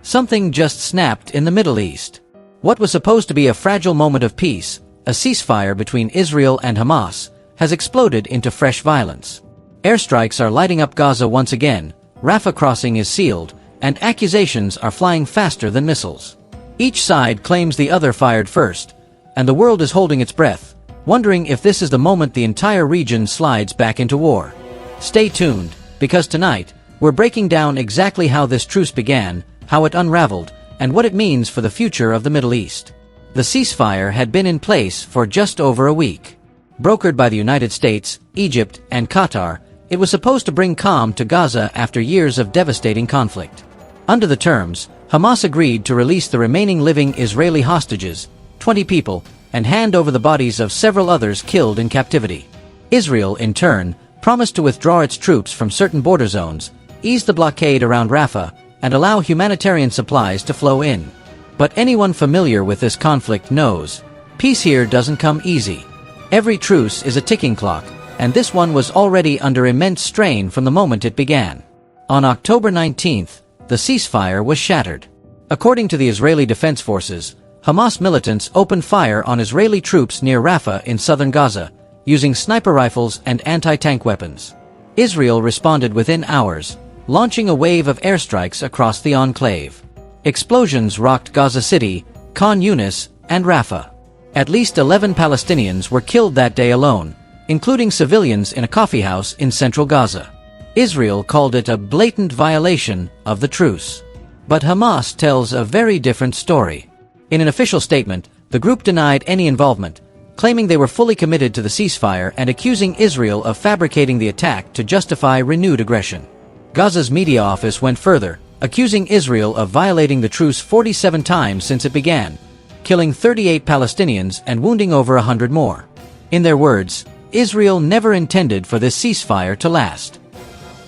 Something just snapped in the Middle East. What was supposed to be a fragile moment of peace, a ceasefire between Israel and Hamas, has exploded into fresh violence. Airstrikes are lighting up Gaza once again, Rafah crossing is sealed, and accusations are flying faster than missiles. Each side claims the other fired first, and the world is holding its breath, wondering if this is the moment the entire region slides back into war. Stay tuned, because tonight, we're breaking down exactly how this truce began, how it unraveled, and what it means for the future of the Middle East. The ceasefire had been in place for just over a week. Brokered by the United States, Egypt, and Qatar, it was supposed to bring calm to Gaza after years of devastating conflict. Under the terms, Hamas agreed to release the remaining living Israeli hostages, 20 people, and hand over the bodies of several others killed in captivity. Israel, in turn, promised to withdraw its troops from certain border zones, ease the blockade around Rafah, and allow humanitarian supplies to flow in. But anyone familiar with this conflict knows, peace here doesn't come easy. Every truce is a ticking clock, and this one was already under immense strain from the moment it began. On October 19th, the ceasefire was shattered. According to the Israeli Defense Forces, Hamas militants opened fire on Israeli troops near Rafah in southern Gaza, using sniper rifles and anti-tank weapons. Israel responded within hours, launching a wave of airstrikes across the enclave. Explosions rocked Gaza City, Khan Yunis, and Rafah. At least 11 Palestinians were killed that day alone, including civilians in a coffeehouse in central Gaza. Israel called it a blatant violation of the truce. But Hamas tells a very different story. In an official statement, the group denied any involvement, claiming they were fully committed to the ceasefire and accusing Israel of fabricating the attack to justify renewed aggression. Gaza's media office went further, accusing Israel of violating the truce 47 times since it began, killing 38 Palestinians and wounding over 100 more. In their words, Israel never intended for this ceasefire to last.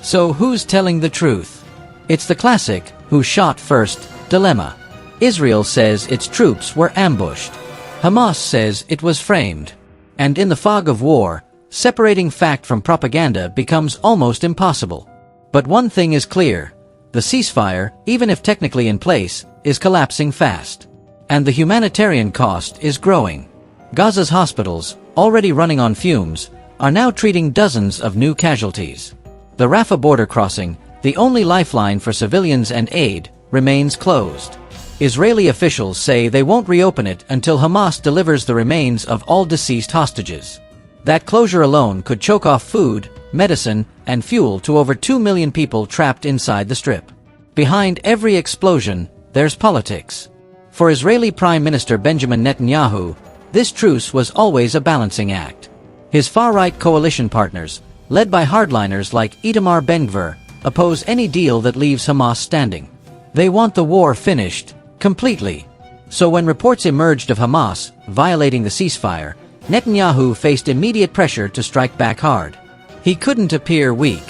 So who's telling the truth? It's the classic, who shot first, dilemma. Israel says its troops were ambushed. Hamas says it was framed. And in the fog of war, separating fact from propaganda becomes almost impossible. But one thing is clear. The ceasefire, even if technically in place, is collapsing fast. And the humanitarian cost is growing. Gaza's hospitals, already running on fumes, are now treating dozens of new casualties. The Rafah border crossing, the only lifeline for civilians and aid, remains closed. Israeli officials say they won't reopen it until Hamas delivers the remains of all deceased hostages. That closure alone could choke off food, medicine, and fuel to over 2 million people trapped inside the Strip. Behind every explosion, there's politics. For Israeli Prime Minister Benjamin Netanyahu, this truce was always a balancing act. His far-right coalition partners, led by hardliners like Itamar Ben-Gvir, oppose any deal that leaves Hamas standing. They want the war finished, completely. So when reports emerged of Hamas violating the ceasefire, Netanyahu faced immediate pressure to strike back hard. He couldn't appear weak.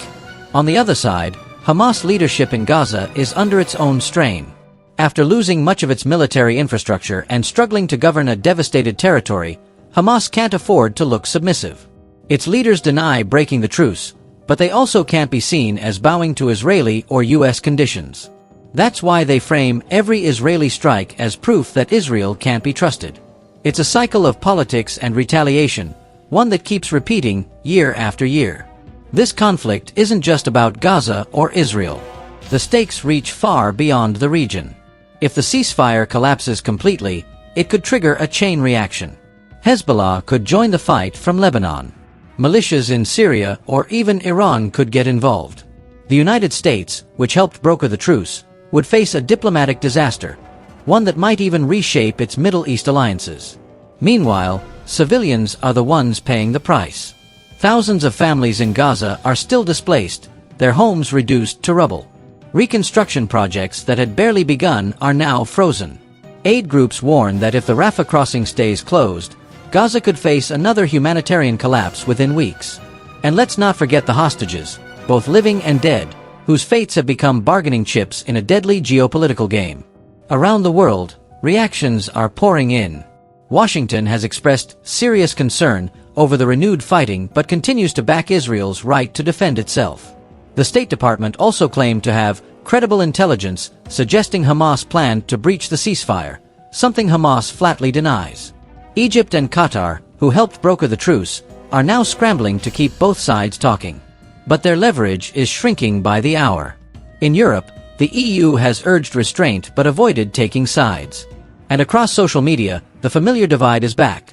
On the other side, Hamas leadership in Gaza is under its own strain. After losing much of its military infrastructure and struggling to govern a devastated territory, Hamas can't afford to look submissive. Its leaders deny breaking the truce, but they also can't be seen as bowing to Israeli or U.S. conditions. That's why they frame every Israeli strike as proof that Israel can't be trusted. It's a cycle of politics and retaliation, one that keeps repeating year after year. This conflict isn't just about Gaza or Israel. The stakes reach far beyond the region. If the ceasefire collapses completely, it could trigger a chain reaction. Hezbollah could join the fight from Lebanon. Militias in Syria or even Iran could get involved. The United States, which helped broker the truce, would face a diplomatic disaster, one that might even reshape its Middle East alliances. Meanwhile, civilians are the ones paying the price. Thousands of families in Gaza are still displaced, their homes reduced to rubble. Reconstruction projects that had barely begun are now frozen. Aid groups warn that if the Rafah crossing stays closed, Gaza could face another humanitarian collapse within weeks. And let's not forget the hostages, both living and dead, whose fates have become bargaining chips in a deadly geopolitical game. Around the world, reactions are pouring in. Washington has expressed serious concern over the renewed fighting but continues to back Israel's right to defend itself. The State Department also claimed to have credible intelligence suggesting Hamas planned to breach the ceasefire, something Hamas flatly denies. Egypt and Qatar, who helped broker the truce, are now scrambling to keep both sides talking. But their leverage is shrinking by the hour. In Europe, the EU has urged restraint but avoided taking sides. And across social media, the familiar divide is back.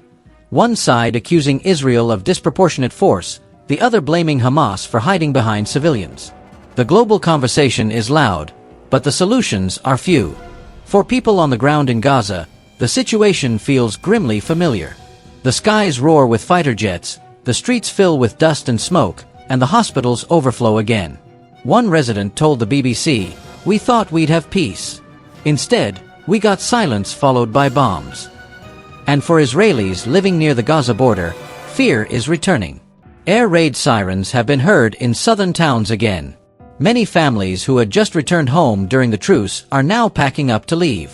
One side accusing Israel of disproportionate force, the other blaming Hamas for hiding behind civilians. The global conversation is loud, but the solutions are few. For people on the ground in Gaza, the situation feels grimly familiar. The skies roar with fighter jets, the streets fill with dust and smoke, and the hospitals overflow again. One resident told the BBC, "We thought we'd have peace. Instead, we got silence followed by bombs." And for Israelis living near the Gaza border, fear is returning. Air raid sirens have been heard in southern towns again. Many families who had just returned home during the truce are now packing up to leave.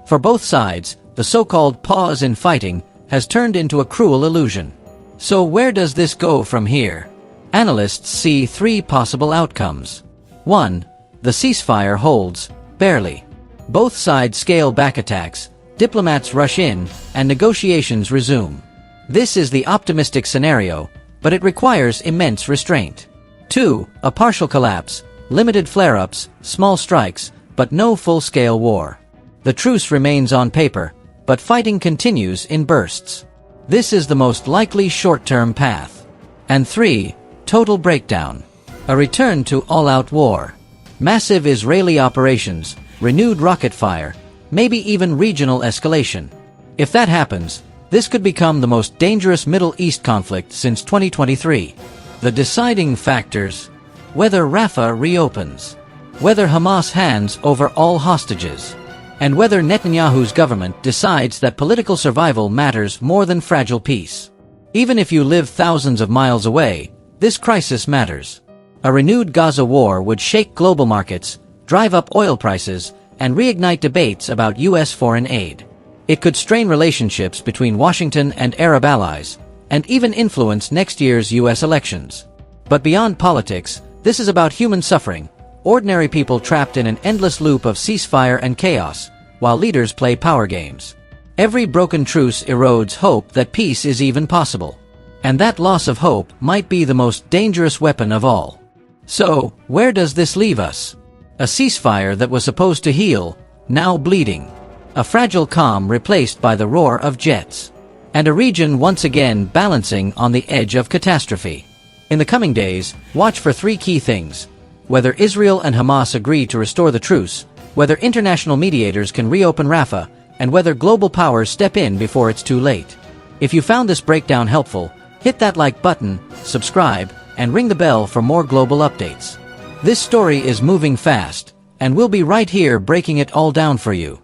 For both sides, the so-called pause in fighting has turned into a cruel illusion. So where does this go from here? Analysts see three possible outcomes. 1. The ceasefire holds, barely. Both sides scale back attacks, diplomats rush in, and negotiations resume. This is the optimistic scenario, but it requires immense restraint. 2. A partial collapse, limited flare-ups, small strikes, but no full-scale war. The truce remains on paper, but fighting continues in bursts. This is the most likely short-term path. And 3. Total breakdown. A return to all-out war. Massive Israeli operations, renewed rocket fire, maybe even regional escalation. If that happens, this could become the most dangerous Middle East conflict since 2023. The deciding factors: whether Rafah reopens, whether Hamas hands over all hostages, and whether Netanyahu's government decides that political survival matters more than fragile peace. Even if you live thousands of miles away, this crisis matters. A renewed Gaza war would shake global markets, drive up oil prices, and reignite debates about U.S. foreign aid. It could strain relationships between Washington and Arab allies, and even influence next year's U.S. elections. But beyond politics, this is about human suffering, ordinary people trapped in an endless loop of ceasefire and chaos, while leaders play power games. Every broken truce erodes hope that peace is even possible. And that loss of hope might be the most dangerous weapon of all. So, where does this leave us? A ceasefire that was supposed to heal, now bleeding. A fragile calm replaced by the roar of jets. And a region once again balancing on the edge of catastrophe. In the coming days, watch for three key things: whether Israel and Hamas agree to restore the truce, whether international mediators can reopen Rafah, and whether global powers step in before it's too late. If you found this breakdown helpful, hit that like button, subscribe, and ring the bell for more global updates. This story is moving fast, and we'll be right here breaking it all down for you.